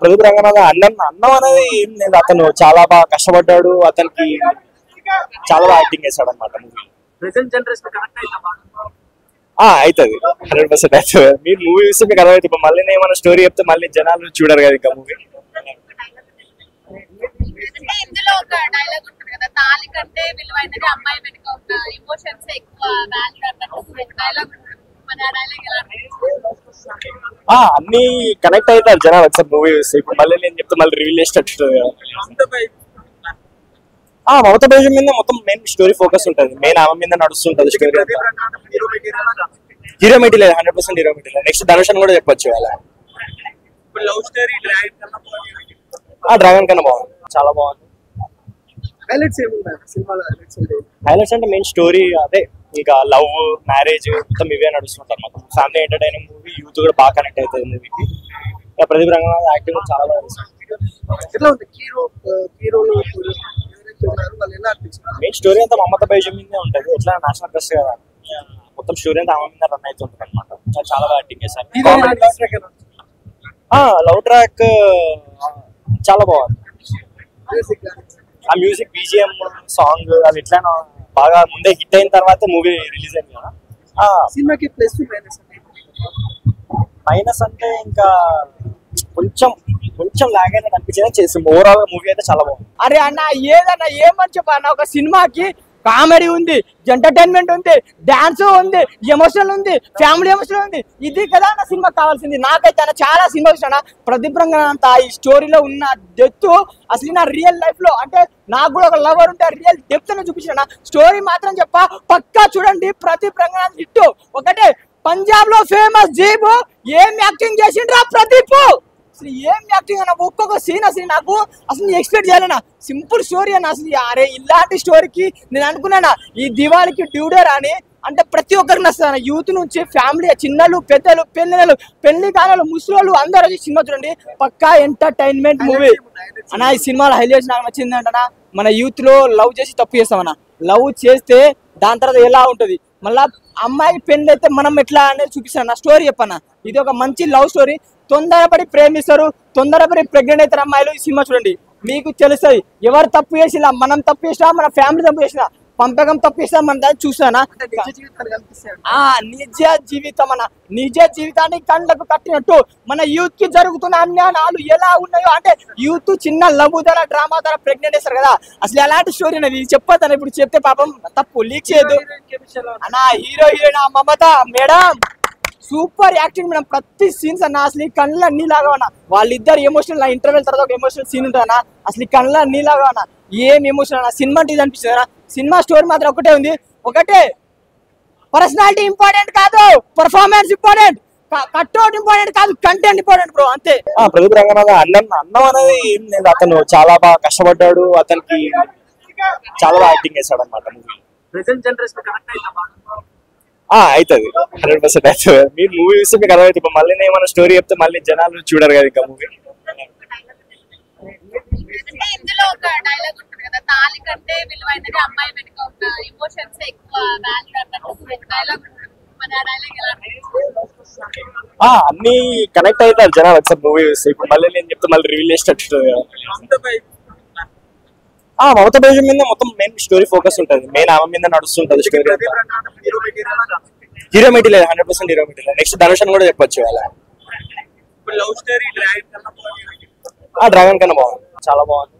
ప్రదీప్ రంగనాథ్ అన్నం అనేది ఏం లేదు. అతను చాలా బాగా కష్టపడ్డాడు. అతనికి చాలా బాగా యాక్టింగ్ చేశాడు అనమాట మూవీ. అవుతుంది 100% అవుతుంది. మీరు మూవీ చూస్తే మీకు అర్థమైతే ఇప్పుడు మళ్ళీ ఏమైనా స్టోరీ చెప్తే మళ్ళీ జనాలు చూడరు కదా ఇంకా మూవీ. ఇందులో ఒక డైలాగ్ ఉంటుంది కదా, తాళి కంటే విలువైనది అమ్మాయి వెనుక ఉన్న ఎమోషన్స్ ఎక్కువ వాల్యూ అన్నట్టు డైలాగ్ ఉంటుంది. మన డైలాగ్ ఎలా అన్ని కనెక్ట్ అవుతారు జనాలు ఒకసారి మూవీ చూస్తే. ఇప్పుడు మళ్ళీ నేను చెప్తే మళ్ళీ రివీల్ చేసేటట్టు మమతా బేజం మీద మొత్తం మెయిన్ స్టోరీ ఫోకస్ ఉంటుంది. మెయిన్ ఆమె మీద నడుస్తుంటది story. Hero material 100% hero material. Next Dhanush అని కూడా చెప్పొచ్చు. అలా డ్రాగన్ కన్నా బాగుంది, చాలా బాగుంది. హైలైట్స్ అంటే మెయిన్ స్టోరీ అదే, ఇంకా లవ్, మ్యారేజ్ మొత్తం ఇవే నడుస్తుంటారు. మొత్తం ఫ్యామిలీ ఎంటర్టైనింగ్ మూవీ. యూత్ కూడా బాగా కనెక్ట్ అవుతుంది మూవీకి. ప్రదీప్ రంగనాథ్ యాక్టింగ్ చాలా బాగా మెయిన్ స్టోరీ అంతా మమతా బైజం మీదే ఉంటుంది. ఎట్లా నేషనల్ క్రష్ కదా, మొత్తం స్టోరీ అంతా ఆమె మీద రన్ అవుతుంటుంది అనమాట. చాలా బాగా యాక్టింగ్ చేశారు. లవ్ ట్రాక్ చాలా బాగుంది. ఆ మ్యూజిక్, బీజిఎం, సాంగ్ అది ఎట్లా బాగా ముందే హిట్ అయిన తర్వాత మూవీ రిలీజ్ అయింది కదా. సినిమాకి ప్లస్ మైనస్ అంటే ఇంకా కొంచెం లాగ్ అయినట్టు అనిపించేది చేసింది. ఓవరాల్ మూవీ అయితే చాలా బాగుంది. అరే అన్న ఏదన్నా ఏమని చెప్పన్న, ఒక సినిమాకి కామెడీ ఉంది, ఎంటర్టైన్మెంట్ ఉంది, డాన్స్ ఉంది, ఎమోషనల్ ఉంది, ఫ్యామిలీ ఎమోషనల్ ఉంది. ఇది కదా అన్న సినిమా కావాల్సింది. నాకైతే అన్న చాలా సినిమా చూసిన ప్రదీప్ రంగనాథ్ ఈ స్టోరీలో ఉన్న డెప్త్ అసలు నా రియల్ లైఫ్ లో అంటే నాకు కూడా ఒక లవర్ ఉంటే రియల్ డెప్త్ అని చూపించిన స్టోరీ మాత్రం పక్కా చూడండి. ప్రదీప్ రంగనాథ్ హిట్. ఒకటే పంజాబ్ లో ఫేమస్ జీబు ఏం యాక్టింగ్ చేసిండ్రా ప్రదీప్. అసలు ఏం యాక్టింగ్ అన్న, ఒక్కొక్క సీన్ అసలు నాకు అసలు ఎక్స్పెక్ట్ చేయాలన్నా. సింపుల్ స్టోరీ అన్న. అసలు అరే ఇలాంటి స్టోరీకి నేను అనుకున్నానా ఈ దివాళికి డ్యూడర్ అని అంటే ప్రతి ఒక్కరికి నచ్చుతాను. యూత్ నుంచి ఫ్యామిలీ, చిన్నలు, పెద్దలు, పెళ్లి కాలాలు, ముసలోళ్ళు అందరూ సినిమా చూడండి. పక్కా ఎంటర్టైన్మెంట్ మూవీ అన్న. ఈ సినిమాలో హైలైట్స్ నాకు నచ్చింది అంటనా, మన యూత్ లో లవ్ చేసి తప్పు చేస్తామన్నా. లవ్ చేస్తే దాని తర్వాత ఎలా ఉంటది, మళ్ళా అమ్మాయికి పెళ్లి అయితే మనం ఎట్లా అనేది చూపిస్తాను నా స్టోరీ చెప్పన్నా. ఇది ఒక మంచి లవ్ స్టోరీ. తొందరపడి ప్రేమిస్తారు, తొందరపడి ప్రెగ్నెంట్ అవుతారు అమ్మాయిలు. ఈ సినిమా చూడండి మీకు తెలుస్తుంది. ఎవరు తప్పు చేసినా, మనం తప్పు చేసినా, మన ఫ్యామిలీ తప్పు చేసినా, పంపకం తప్పు చేసినా మన దాన్ని చూసానా. నిజ జీవితం అన్న, నిజ జీవితాన్ని కళ్ళకు కట్టినట్టు మన యూత్ కి జరుగుతున్న అన్యాయాలు ఎలా ఉన్నాయో అంటే యూత్ చిన్న లవ్ ధర, డ్రామా ధర ప్రెగ్నెంట్ చేస్తారు కదా. అసలు ఎలాంటి స్టోరీ అనేది చెప్పొద్దు. ఇప్పుడు చెప్తే పాపం తప్పు లీక్ చేయదు అన్న. హీరో హీరోయిన్ మమత మేడం సూపర్ యాక్టింగ్ మేడం. ప్రతి సీన్స్ అన్న అసలు కళ్ళ నీలాగా అన్న. వాళ్ళిద్దరు ఎమోషనల్, ఇంటర్వెల్ తర్వాత ఒక ఎమోషనల్ సీన్ ఉంటుందన్న. అసలు కళ్ళ నీలాగా అన్న. ఏం ఎమోషనల్ అన్న. సినిమా అంటే ఇది అనిపిస్తుంది అన్న. సినిమా స్టోరీ మాత్రం ఒకటే ఉంది. ఒకటే పర్సనాలిటీ ఇంపార్టెంట్ కాదు, పర్ఫార్మెన్స్ ఇంపార్టెంట్, కట్అవుట్ ఇంపార్టెంట్ కాదు, కంటెంట్ ఇంపార్టెంట్ బ్రో, అంతే. ప్రదీప్ రంగనాథ్ అన్నం అనేది ఏం లేదు. అతను చాలా బాగా కష్టపడ్డాడు. అతనికి చాలా బాగా యాక్టింగ్ చేశాడు అనమాట మూవీ. అవుతుంది 100% అవుతుంది. మీరు మూవీ చూస్తే మీకు అర్థమైతే ఇప్పుడు మళ్ళీ ఏమైనా స్టోరీ చెప్తే మళ్ళీ జనాలు చూడరు కదా ఇంకా మూవీ. ఇందులో ఒక డైలాగ్ ఉంటుంది కదా, తాళి కంటే విలువైనది అమ్మాయి వెనుక ఉన్న ఎమోషన్స్ ఎక్కువ వాల్యూ అన్నట్టు డైలాగ్ ఉంటుంది. మన డైలాగ్ ఎలా అన్ని కనెక్ట్ అవుతారు జనాలు ఒకసారి మూవీ చూస్తే. ఇప్పుడు మళ్ళీ నేను చెప్తే మళ్ళీ రివీల్ చేసేటట్టు మమతా బేజం మీద మొత్తం మెయిన్ స్టోరీ ఫోకస్ ఉంటుంది. మెయిన్ ఆమె మీద నడుస్తుంటది story. Hero material 100% hero material. Next Dhanush అని కూడా చెప్పొచ్చు. అలా డ్రాగన్ కన్నా బాగుంది, చాలా బాగుంది.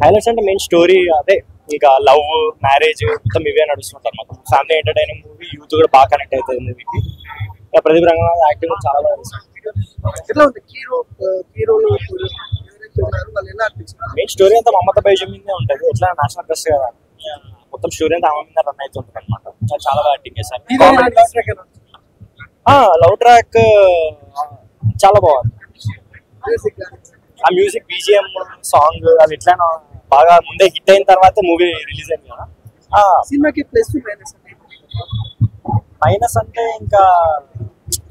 హైలైట్స్ అంటే మెయిన్ స్టోరీ అదే, ఇంకా లవ్, మ్యారేజ్ మొత్తం ఇవే నడుస్తుంటారు. మొత్తం ఫ్యామిలీ ఎంటర్టైనింగ్ మూవీ. యూత్ కూడా బాగా కనెక్ట్ అవుతుంది మూవీకి. ప్రదీప్ రంగనాథ్ యాక్టింగ్ చాలా బాగా మెయిన్ స్టోరీ అంతా మమతా బైజం మీదే ఉంటుంది. ఎట్లా నేషనల్ క్రష్ కదా, మొత్తం స్టోరీ అంతా ఆమె మీద రన్ అవుతుంటుంది అనమాట. చాలా బాగా యాక్టింగ్ చేశారు. లవ్ ట్రాక్ చాలా బాగుంది. ఆ మ్యూజిక్, బీజిఎం, సాంగ్ అది ఎట్లా బాగా ముందే హిట్ అయిన తర్వాత మూవీ రిలీజ్ అయింది కదా. సినిమాకి ప్లస్ మైనస్ అంటే ఇంకా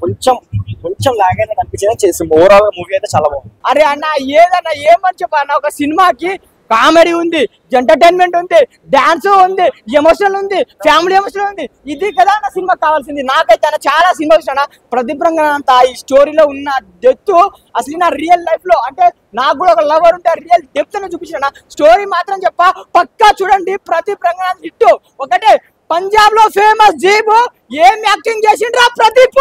కొంచెం లాగ్ అయినట్టు అనిపించేది చేసింది. ఓవరాల్ మూవీ అయితే చాలా బాగుంది. అరే అన్న ఏదన్నా ఏమని చెప్పన్న, ఒక సినిమాకి కామెడీ ఉంది, ఎంటర్టైన్మెంట్ ఉంది, డాన్స్ ఉంది, ఎమోషనల్ ఉంది, ఫ్యామిలీ ఎమోషనల్ ఉంది. ఇది కదా నా సినిమా కావాల్సింది. నాకైతే చాలా సినిమా చూసిన ప్రదీప్ రంగనాథ్ అంత ఈ స్టోరీలో ఉన్న డెప్త్ అసలు నా రియల్ లైఫ్ లో అంటే నాకు కూడా ఒక లవర్ ఉంటే రియల్ డెప్త్ అని చూపించిన స్టోరీ మాత్రం పక్కా చూడండి. ప్రదీప్ రంగనాథ్ హిట్. ఒకటే పంజాబ్ లో ఫేమస్ జీబు ఏం యాక్టింగ్ చేసిండ్రా ప్రదీప్,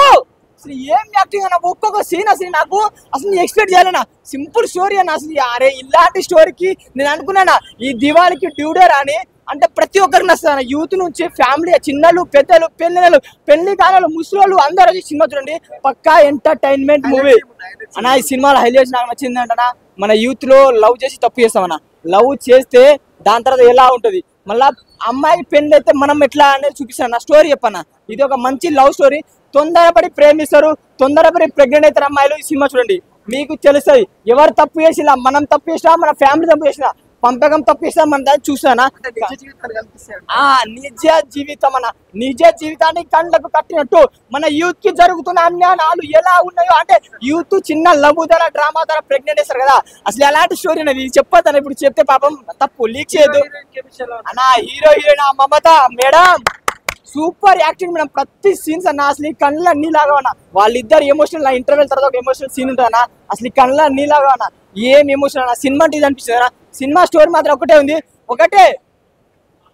అసలు ఏం యాక్టింగ్ అన్న ఒక్కొక్క సీన్ అసలు నాకు అసలు ఎక్స్పెక్ట్ చేయాలన్నా. సింపుల్ స్టోరీ అన్న. అసలు అరే ఇలాంటి స్టోరీకి నేను అనుకున్నానా ఈ దివాళికి డ్యూడర్ అని అంటే ప్రతి ఒక్కరికి నచ్చుతాను. యూత్ నుంచి ఫ్యామిలీ చిన్నలు పెద్దలు పెళ్లి కాలాలు ముసలోళ్ళు అందరూ వచ్చి సినిమా చూడండి. పక్కా ఎంటర్టైన్మెంట్ మూవీ అన్న. ఈ సినిమాలో హైలైట్స్ నాకు నచ్చింది అంటనా మన యూత్ లో లవ్ చేసి తప్పు చేస్తామన్నా. లవ్ చేస్తే దాని తర్వాత ఎలా ఉంటది, మళ్ళా అమ్మాయి పెళ్లి అయితే మనం ఎట్లా అనేది చూపిస్తాను. నా స్టోరీ చెప్పన్నా. ఇది ఒక మంచి లవ్ స్టోరీ. తొందరపడి ప్రేమిస్తారు, తొందరపడి ప్రెగ్నెంట్ అవుతారు అమ్మాయిలు. ఈ సినిమా చూడండి మీకు తెలుస్తుంది. ఎవరు తప్పు చేసినా, మనం తప్పు చేసినా, మన ఫ్యామిలీ తప్పు చేసినా, పంపకం తప్పు చేసినా మన దాన్ని చూసానా నిజ జీవితం అన్న. నిజ జీవితాన్ని కళ్ళకు కట్టినట్టు మన యూత్ కి జరుగుతున్న అన్యాయాలు ఎలా ఉన్నాయో అంటే యూత్ చిన్న లవ్ ధర డ్రామా ధర ప్రెగ్నెంట్ చేస్తారు కదా. అసలు ఎలాంటి స్టోరీ అనేది చెప్పొద్దు. ఇప్పుడు చెప్తే పాపం తప్పు లీక్ చేయదు అన్న. హీరో హీరోయిన్ మమత మేడం సూపర్ యాక్టింగ్ మేడం. ప్రతి సీన్స్ అన్న అసలు ఈ కళ్ళ నీలాగా అన్న. వాళ్ళిద్దరు ఎమోషనల్ ఇంటర్వెల్ తర్వాత ఒక ఎమోషనల్ సీన్ ఉంటుంది అన్న. అసలు ఈ కళ్ళ నీలాగా అన్న. ఏం ఎమోషనల్ అన్న. సినిమా అంటే ఇది అనిపిస్తుంది అన్న. సినిమా స్టోరీ మాత్రం ఒకటే ఉంది. ఒకటే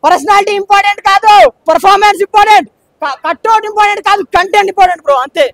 పర్సనాలిటీ ఇంపార్టెంట్ కాదు, పర్ఫార్మెన్స్ ఇంపార్టెంట్, కట్అవుట్ ఇంపార్టెంట్ కాదు, కంటెంట్ ఇంపార్టెంట్ బ్రో. అంతే.